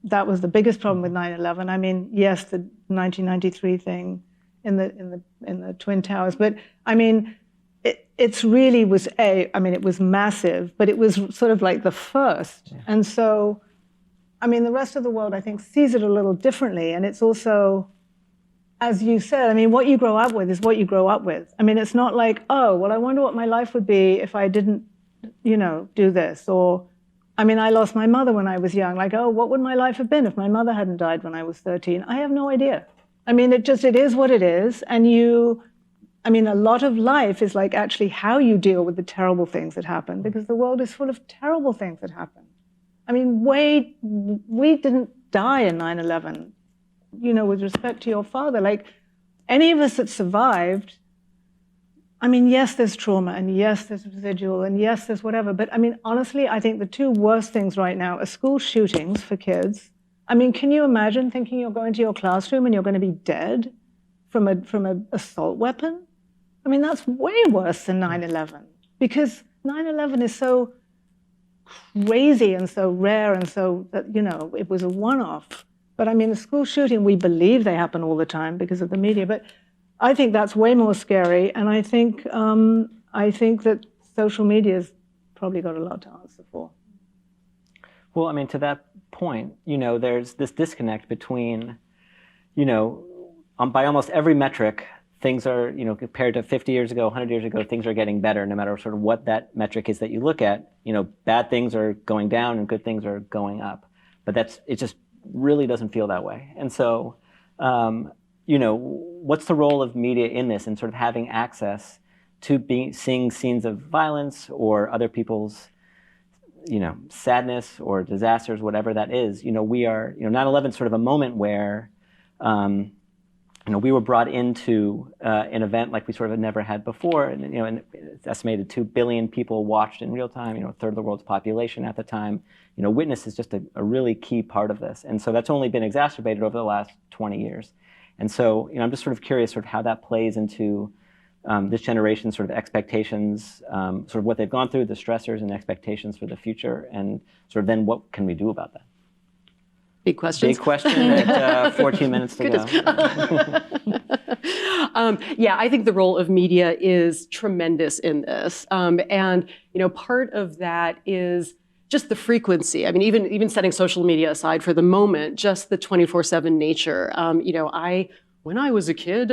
That was the biggest problem with 9/11. Yes, the 1993 thing in the Twin Towers, but it's really was it was massive, but it was sort of like the first. Yeah. And so, the rest of the world, I think, sees it a little differently. And it's also, as you said, what you grow up with is what you grow up with. It's not like, oh, well, I wonder what my life would be if I didn't, do this. Or, I lost my mother when I was young. Like, oh, what would my life have been if my mother hadn't died when I was 13? I have no idea. It is what it is. And a lot of life is like actually how you deal with the terrible things that happen, because the world is full of terrible things that happen. We didn't die in 9/11, with respect to your father. Like, any of us that survived, yes, there's trauma, and yes, there's residual, and yes, there's whatever. But honestly, I think the two worst things right now are school shootings for kids. Can you imagine thinking you're going to your classroom and you're going to be dead from an assault weapon? That's way worse than 9/11, because 9/11 is so crazy and so rare, and so that, it was a one-off. But the school shooting, we believe they happen all the time because of the media. But I think that's way more scary, and I think that social media's probably got a lot to answer for. Well, to that point, there's this disconnect between, by almost every metric, things are, compared to 50 years ago, 100 years ago, things are getting better, no matter sort of what that metric is that you look at. Bad things are going down and good things are going up. But it just really doesn't feel that way. And so, what's the role of media in this, and sort of having access to seeing scenes of violence or other people's, sadness or disasters, whatever that is? We are, 9/11 sort of a moment where, we were brought into an event like we sort of had never had before, and it's estimated 2 billion people watched in real time. A third of the world's population at the time. Witness is just a really key part of this, and so that's only been exacerbated over the last 20 years. And so, I'm just sort of curious, sort of how that plays into this generation's sort of expectations, sort of what they've gone through, the stressors and expectations for the future, and sort of then what can we do about that? Big questions. Big question at 14 minutes to go. Yeah, I think the role of media is tremendous in this. And, part of that is just the frequency. Even setting social media aside for the moment, just the 24/7 nature. When I was a kid,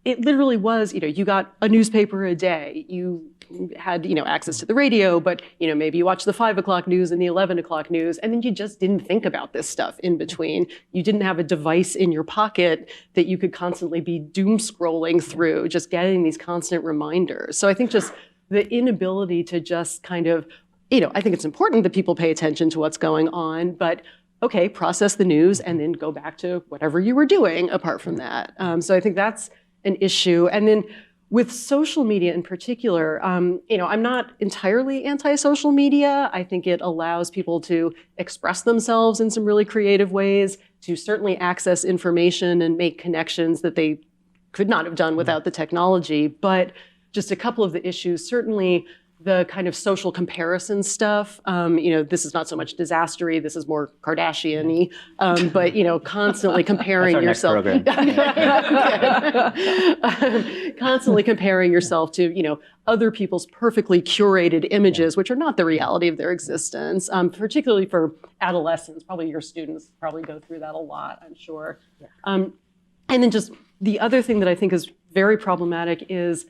it literally was, you got a newspaper a day. You had, access to the radio, but, maybe you watched the 5 o'clock news and the 11 o'clock news, and then you just didn't think about this stuff in between. You didn't have a device in your pocket that you could constantly be doom scrolling through, just getting these constant reminders. So I think just the inability to just kind of, I think it's important that people pay attention to what's going on, but okay, process the news and then go back to whatever you were doing apart from that. So I think that's an issue. And then with social media in particular, I'm not entirely anti-social media. I think it allows people to express themselves in some really creative ways, to certainly access information and make connections that they could not have done without the technology. But just a couple of the issues, certainly the kind of social comparison stuff. This is not so much disastery, this is more Kardashian-y, but constantly comparing yourself. Constantly comparing yourself to, other people's perfectly curated images, which are not the reality of their existence, particularly for adolescents. Probably your students probably go through that a lot, I'm sure. And then just the other thing that I think is very problematic is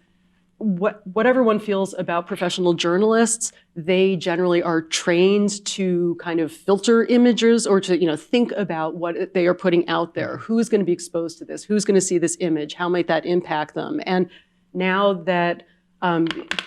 what everyone feels about professional journalists. They generally are trained to kind of filter images or to, think about what they are putting out there. Who's going to be exposed to this? Who's going to see this image? How might that impact them? And now that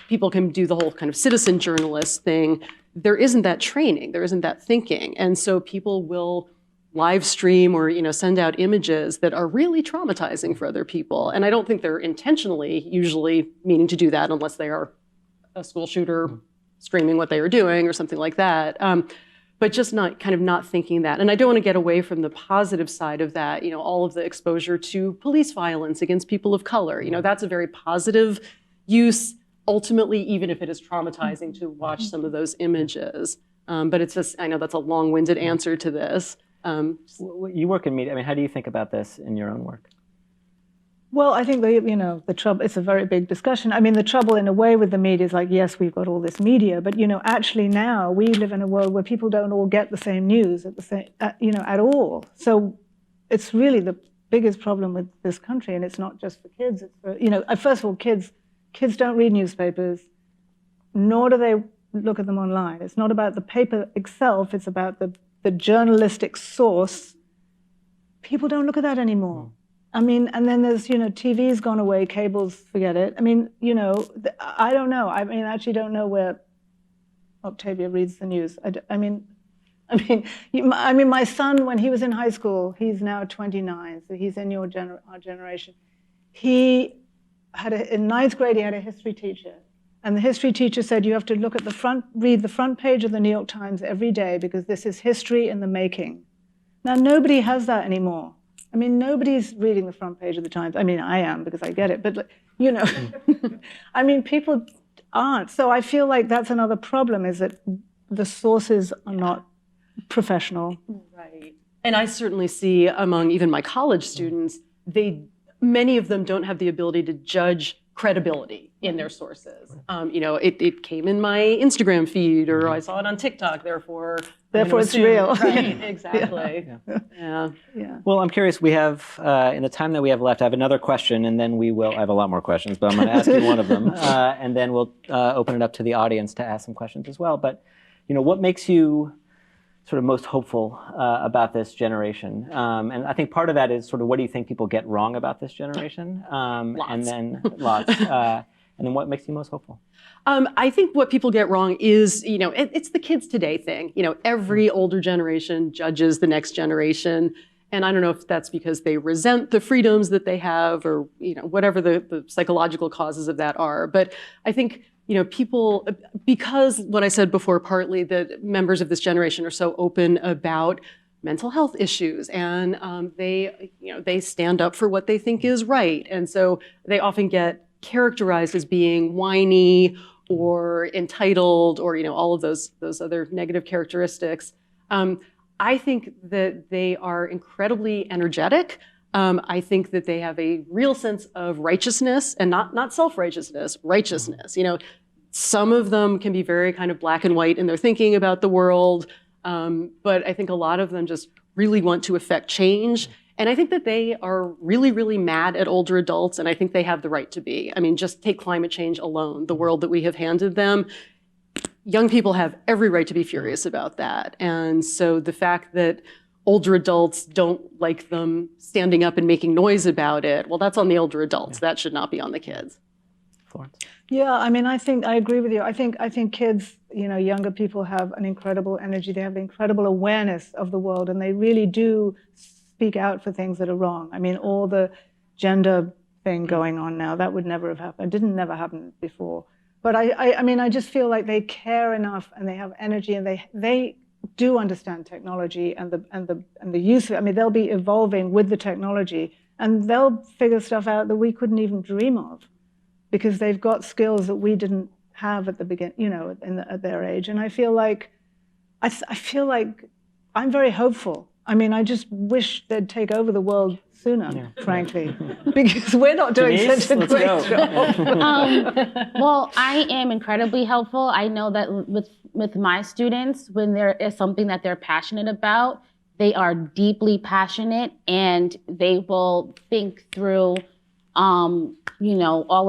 people can do the whole kind of citizen journalist thing. There isn't that training, there isn't that thinking. And so people will live stream or send out images that are really traumatizing for other people. And I don't think they're intentionally usually meaning to do that unless they are a school shooter screaming what they are doing or something like that. But just not thinking that. And I don't want to get away from the positive side of that, all of the exposure to police violence against people of color. That's a very positive use, ultimately, even if it is traumatizing to watch some of those images. But it's just, I know that's a long-winded answer to this. You work in media. I mean, how do you think about this in your own work? Well, I think the trouble, it's a very big discussion. I mean, the trouble in a way with the media is like, yes, we've got all this media, but actually now we live in a world where people don't all get the same news at all. So it's really the biggest problem with this country, and it's not just for kids. It's for, first of all, kids don't read newspapers, nor do they look at them online. It's not about the paper itself, it's about the journalistic source. People don't look at that anymore. I mean, and then there's, TV's gone away, cables, forget it. I mean, I don't know. I mean, I actually don't know where Octavia reads the news. I mean, my son, when he was in high school, he's now 29, so he's in our generation. He had in ninth grade, he had a history teacher. And the history teacher said, you have to read the front page of the New York Times every day because this is history in the making. Now, nobody has that anymore. I mean, nobody's reading the front page of the Times. I mean, I am because I get it, but I mean, people aren't. So I feel like that's another problem, is that the sources are not professional. Right. And I certainly see among even my college students, many of them don't have the ability to judge credibility in their sources. It came in my Instagram feed, or I saw it on TikTok, therefore it's real. Right, exactly. Yeah. Well, I'm curious, we have, in the time that we have left, I have another question, and then I have a lot more questions, but I'm going to ask you one of them, and then we'll open it up to the audience to ask some questions as well. But, what makes you sort of most hopeful about this generation? And I think part of that is sort of, what do you think people get wrong about this generation? Lots. And then lots. And then what makes you most hopeful? I think what people get wrong is, it's the kids today thing. Every older generation judges the next generation. And I don't know if that's because they resent the freedoms that they have, or, whatever the psychological causes of that are. But I think, people, because what I said before, partly that members of this generation are so open about mental health issues, and they stand up for what they think is right. And so they often get characterized as being whiny or entitled, or all of those other negative characteristics. I think that they are incredibly energetic. I think that they have a real sense of righteousness, and not self-righteousness, righteousness. Some of them can be very kind of black and white in their thinking about the world, but I think a lot of them just really want to affect change. And I think that they are really, really mad at older adults, and I think they have the right to be. I mean, just take climate change alone, the world that we have handed them. Young people have every right to be furious about that. And so the fact that older adults don't like them standing up and making noise about it, well, that's on the older adults. That should not be on the kids. Florence? Yeah, I mean, I agree with you. I think kids, younger people have an incredible energy. They have incredible awareness of the world, and they really do speak out for things that are wrong. I mean, all the gender thing going on now, that would never have happened. It never happen before. But I mean, I just feel like they care enough, and they have energy, and they do understand technology and the use of it. I mean, they'll be evolving with the technology, and they'll figure stuff out that we couldn't even dream of, because they've got skills that we didn't have at the beginning, at their age. And I feel like I'm very hopeful. I mean, I just wish they'd take over the world sooner, frankly, because we're not doing Jenice, such a let's great go. job. Well, I am incredibly helpful. I know that with my students, when there is something that they're passionate about, they are deeply passionate, and they will think through, all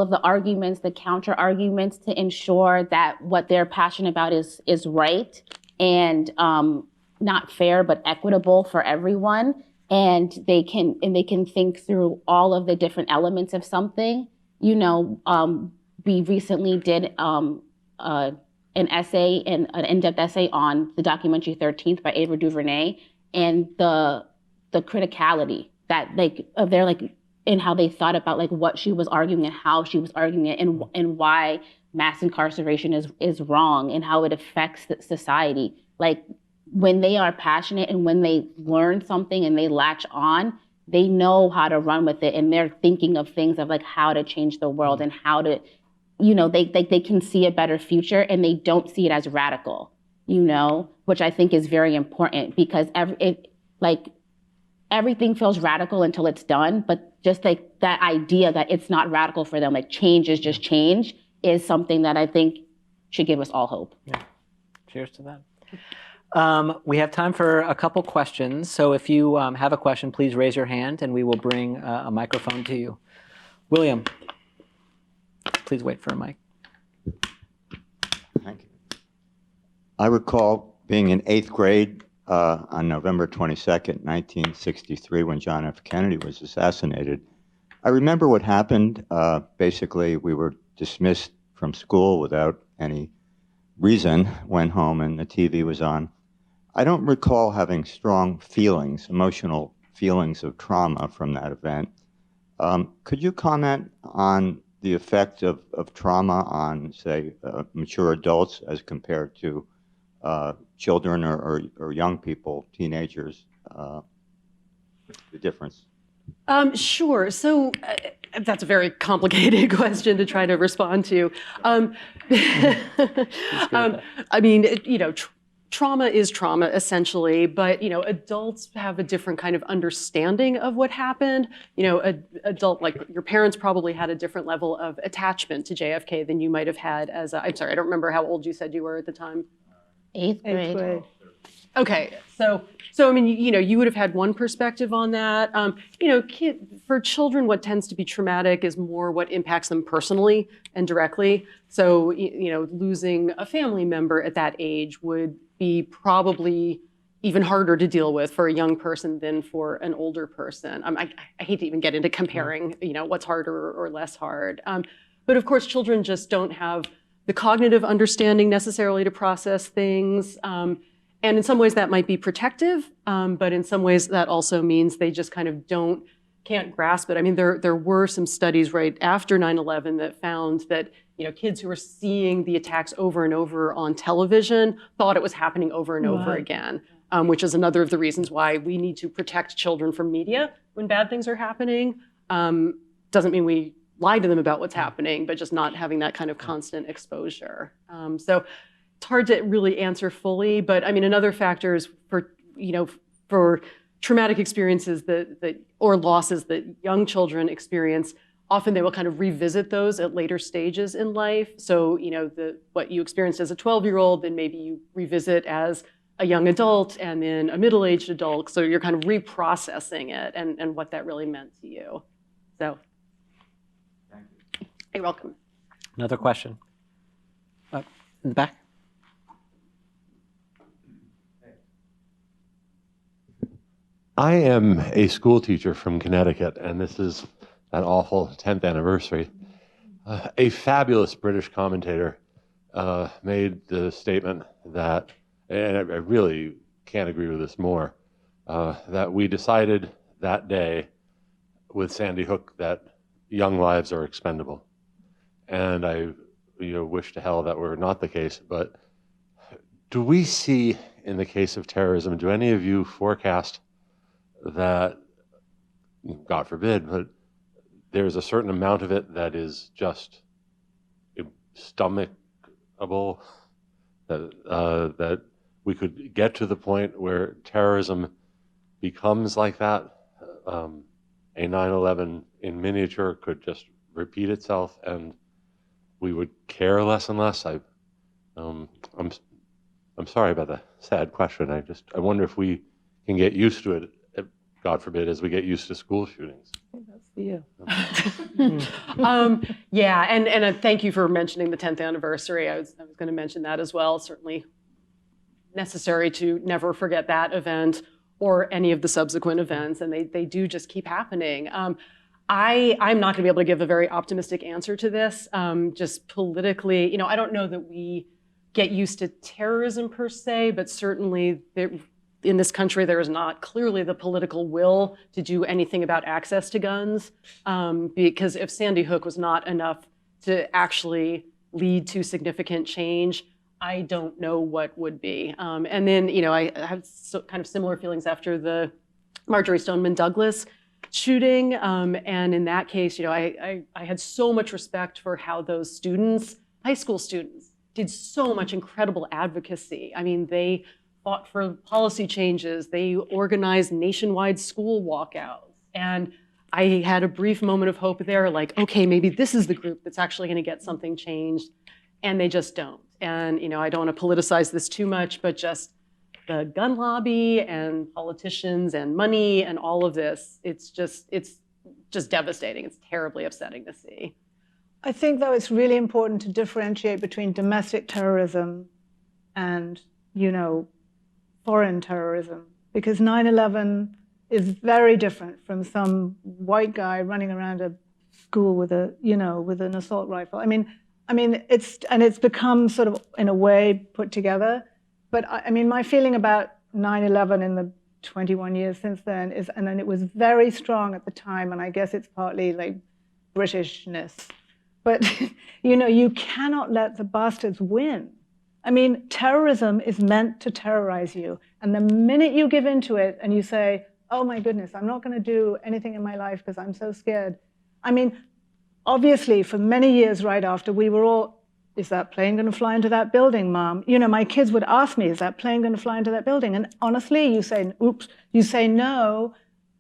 of the arguments, the counter arguments, to ensure that what they're passionate about is right and not fair but equitable for everyone. And they can think through all of the different elements of something. we recently did an essay, and an in-depth essay on the documentary 13th by Ava DuVernay, and the criticality that of their and how they thought about what she was arguing and how she was arguing it, and why mass incarceration is wrong and how it affects society. When they are passionate and when they learn something and they latch on, they know how to run with it, and they're thinking of things of how to change the world and how to, they can see a better future, and they don't see it as radical, which I think is very important, because everything feels radical until it's done, but just that idea that it's not radical for them, change is just change, is something that I think should give us all hope. Yeah. Cheers to that. We have time for a couple questions. So if you have a question, please raise your hand and we will bring a microphone to you. William, please wait for a mic. Thank you. I recall being in 8th grade on November 22nd, 1963, when John F. Kennedy was assassinated. I remember what happened. Basically, we were dismissed from school without any reason, went home, and the TV was on. I don't recall having strong feelings, emotional feelings of trauma from that event. Could you comment on the effect of trauma on, say, mature adults as compared to children or young people, teenagers, the difference? Sure. So that's a very complicated question to try to respond to. I mean, trauma is trauma essentially, but adults have a different kind of understanding of what happened. Adult, your parents probably had a different level of attachment to JFK than you might have had as I'm sorry, I don't remember how old you said you were at the time. 8th grade. Okay, so I mean, you would have had one perspective on that. For children, what tends to be traumatic is more what impacts them personally and directly. So, losing a family member at that age would be probably even harder to deal with for a young person than for an older person. I hate to even get into comparing, what's harder or less hard. But of course, children just don't have the cognitive understanding necessarily to process things. And in some ways that might be protective, but in some ways that also means they just kind of can't grasp it. I mean, there were some studies right after 9/11 that found that kids who were seeing the attacks over and over on television thought it was happening over and over again, which is another of the reasons why we need to protect children from media when bad things are happening. Doesn't mean we lie to them about what's happening, but just not having that kind of constant exposure. So it's hard to really answer fully, but I mean, another factor is for traumatic experiences or losses that young children experience, often they will kind of revisit those at later stages in life. So, what you experienced as a 12-year-old, then maybe you revisit as a young adult and then a middle-aged adult. So you're kind of reprocessing it and what that really meant to you. So, thank you. You're welcome. Another question. In the back. I am a school teacher from Connecticut, and this is an awful 10th anniversary. A fabulous British commentator made the statement that, and I really can't agree with this more, that we decided that day with Sandy Hook that young lives are expendable. And I wish to hell that were not the case, but do we see in the case of terrorism, do any of you forecast that, God forbid, but there's a certain amount of it that is just stomachable, that we could get to the point where terrorism becomes like that? A 9/11 in miniature could just repeat itself and we would care less and less. I'm sorry about the sad question. I wonder if we can get used to it, God forbid, as we get used to school shootings. That's for you. Yeah, and thank you for mentioning the 10th anniversary. I was going to mention that as well. Certainly necessary to never forget that event or any of the subsequent events, and they do just keep happening. I'm not going to be able to give a very optimistic answer to this. Just politically, I don't know that we get used to terrorism per se, but certainly in this country, there is not clearly the political will to do anything about access to guns. Because if Sandy Hook was not enough to actually lead to significant change, I don't know what would be. And then, I have kind of similar feelings after the Marjorie Stoneman Douglas shooting. And in that case, I had so much respect for how those students, high school students, did so much incredible advocacy. I mean, they fought for policy changes. They organized nationwide school walkouts. And I had a brief moment of hope there, like, okay, maybe this is the group that's actually going to get something changed. And they just don't. And, I don't want to politicize this too much, but just the gun lobby and politicians and money and all of this, it's just devastating. It's terribly upsetting to see. I think, though, it's really important to differentiate between domestic terrorism and, foreign terrorism, because 9/11 is very different from some white guy running around a school with with an assault rifle. I mean, it's become sort of in a way put together. But my feeling about 9/11 in the 21 years since then is, and then it was very strong at the time, and I guess it's partly like Britishness. But, you cannot let the bastards win. I mean, terrorism is meant to terrorize you. And the minute you give into it and you say, oh my goodness, I'm not going to do anything in my life because I'm so scared. I mean, obviously, for many years right after, we were all, is that plane going to fly into that building, Mom? My kids would ask me, is that plane going to fly into that building? And honestly, you say, oops, you say no,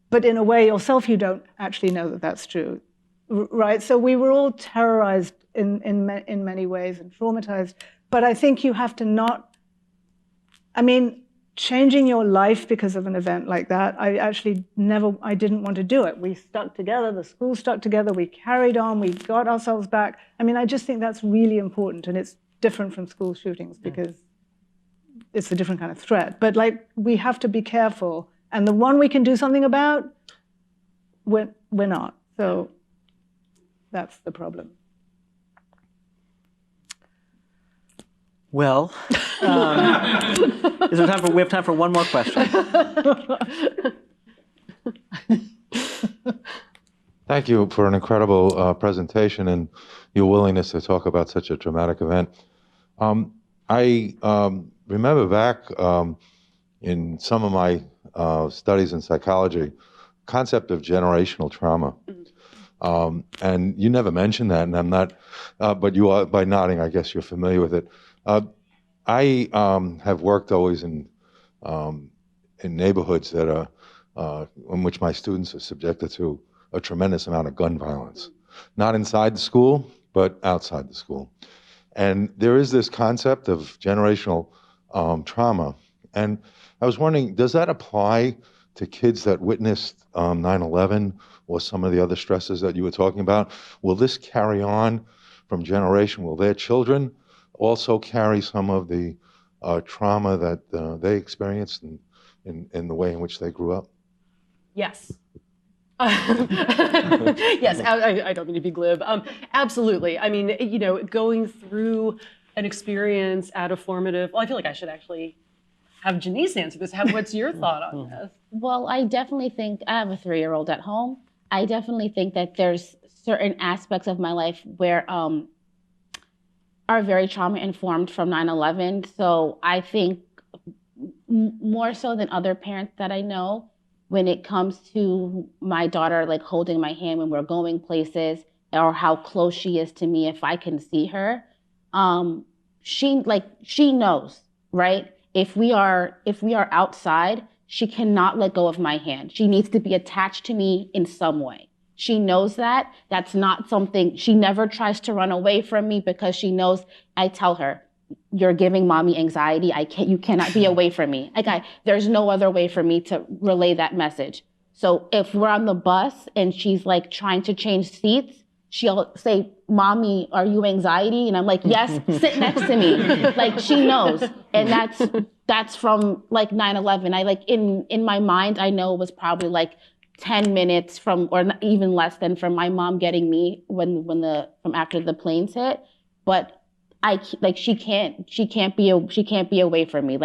but in a way yourself, you don't actually know that that's true, right? So we were all terrorized in many ways and traumatized. But I think you have to not, changing your life because of an event like that, I didn't want to do it. We stuck together, the school stuck together, we carried on, we got ourselves back. I just think that's really important, and it's different from school shootings because it's a different kind of threat. But we have to be careful, and the one we can do something about, we're not. So that's the problem. Well, we have time for one more question. Thank you for an incredible presentation and your willingness to talk about such a traumatic event. I remember back in some of my studies in psychology, concept of generational trauma. And you never mentioned that, and I'm not, but you are, by nodding, I guess you're familiar with it. I have worked always in neighborhoods that are in which my students are subjected to a tremendous amount of gun violence, not inside the school, but outside the school. And there is this concept of generational trauma. And I was wondering, does that apply to kids that witnessed 9/11 or some of the other stresses that you were talking about? Will this carry on from generation? Will their children also carry some of the trauma that they experienced in the way in which they grew up? Yes. Yes, I don't mean to be glib. Absolutely. Going through an experience at a formative, well, I feel like I should actually have Jenice answer this. What's your thought on this? Well, I definitely think, I have a 3-year-old at home. I definitely think that there's certain aspects of my life where are very trauma-informed from 9/11. So I think more so than other parents that I know, when it comes to my daughter, holding my hand when we're going places, or how close she is to me if I can see her, she knows, right? If we are outside, she cannot let go of my hand. She needs to be attached to me in some way. She knows that. That's not something, she never tries to run away from me because she knows, I tell her, you're giving mommy anxiety. You cannot be away from me. There's no other way for me to relay that message. So if we're on the bus and she's trying to change seats, she'll say, mommy, are you anxiety? And I'm like, yes, sit next to me. She knows. And that's from 9/11. In my mind, I know it was probably 10 minutes from, or even less than, from my mom getting me from after the planes hit. But she can't be away from me.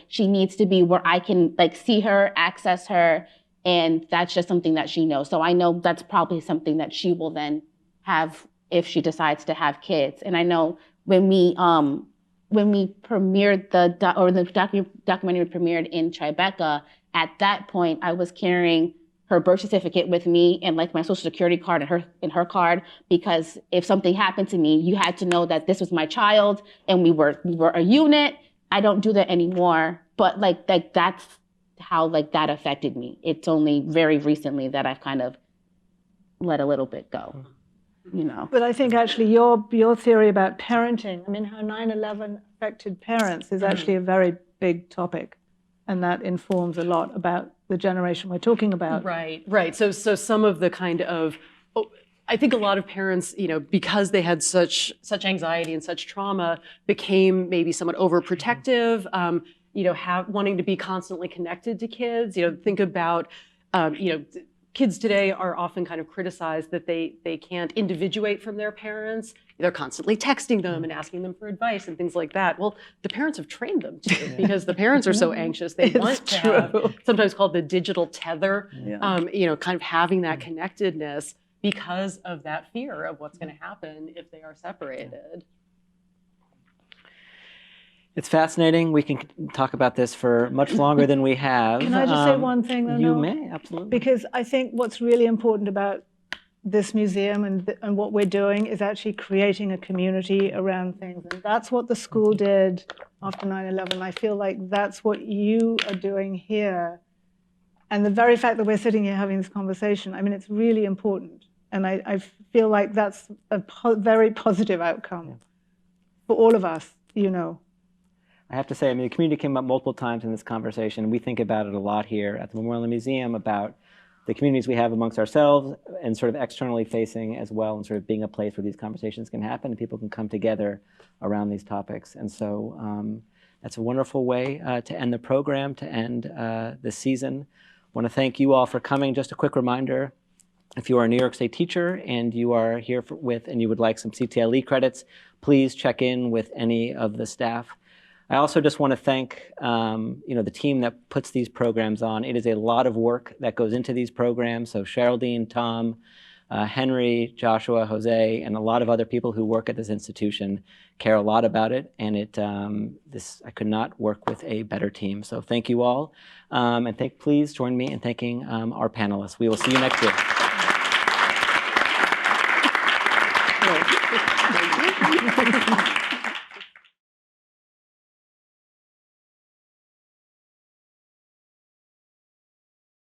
She needs to be where I can see her, access her, and that's just something that she knows. So I know that's probably something that she will then have if she decides to have kids. And I know when we premiered the documentary premiered in Tribeca, at that point I was carrying her birth certificate with me and my social security card and her card, because if something happened to me, you had to know that this was my child and we were a unit. I don't do that anymore, but that's how that affected me. It's only very recently that I've kind of let a little bit go, But I think actually your theory about parenting, how 9/11 affected parents is actually a very big topic. And that informs a lot about the generation we're talking about. Right. So some of the I think a lot of parents, because they had such anxiety and such trauma, became maybe somewhat overprotective, wanting to be constantly connected to kids. Think about, kids today are often kind of criticized that they can't individuate from their parents. They're constantly texting them and asking them for advice and things like that. Well, the parents have trained them to, because the parents are so anxious. They want to have, sometimes called the digital tether, kind of having that connectedness because of that fear of what's going to happen if they are separated. It's fascinating. We can talk about this for much longer than we have. Can I just say one thing, though? You Noah? may, absolutely. Because I think what's really important about this museum and what we're doing is actually creating a community around things. And that's what the school did after 9/11. I feel like that's what you are doing here. And the very fact that we're sitting here having this conversation, it's really important. And I feel like that's a very positive outcome for all of us, I have to say, the community came up multiple times in this conversation. We think about it a lot here at the Memorial and Museum, about the communities we have amongst ourselves and sort of externally facing as well, and sort of being a place where these conversations can happen and people can come together around these topics. And so that's a wonderful way to end the program, to end this season. I want to thank you all for coming. Just a quick reminder, if you are a New York State teacher and you are here and you would like some CTLE credits, please check in with any of the staff. I also just want to thank the team that puts these programs on. It is a lot of work that goes into these programs. So Geraldine, Tom, Henry, Joshua, Jose, and a lot of other people who work at this institution care a lot about it. And I could not work with a better team. So thank you all. And please join me in thanking our panelists. We will see you next year.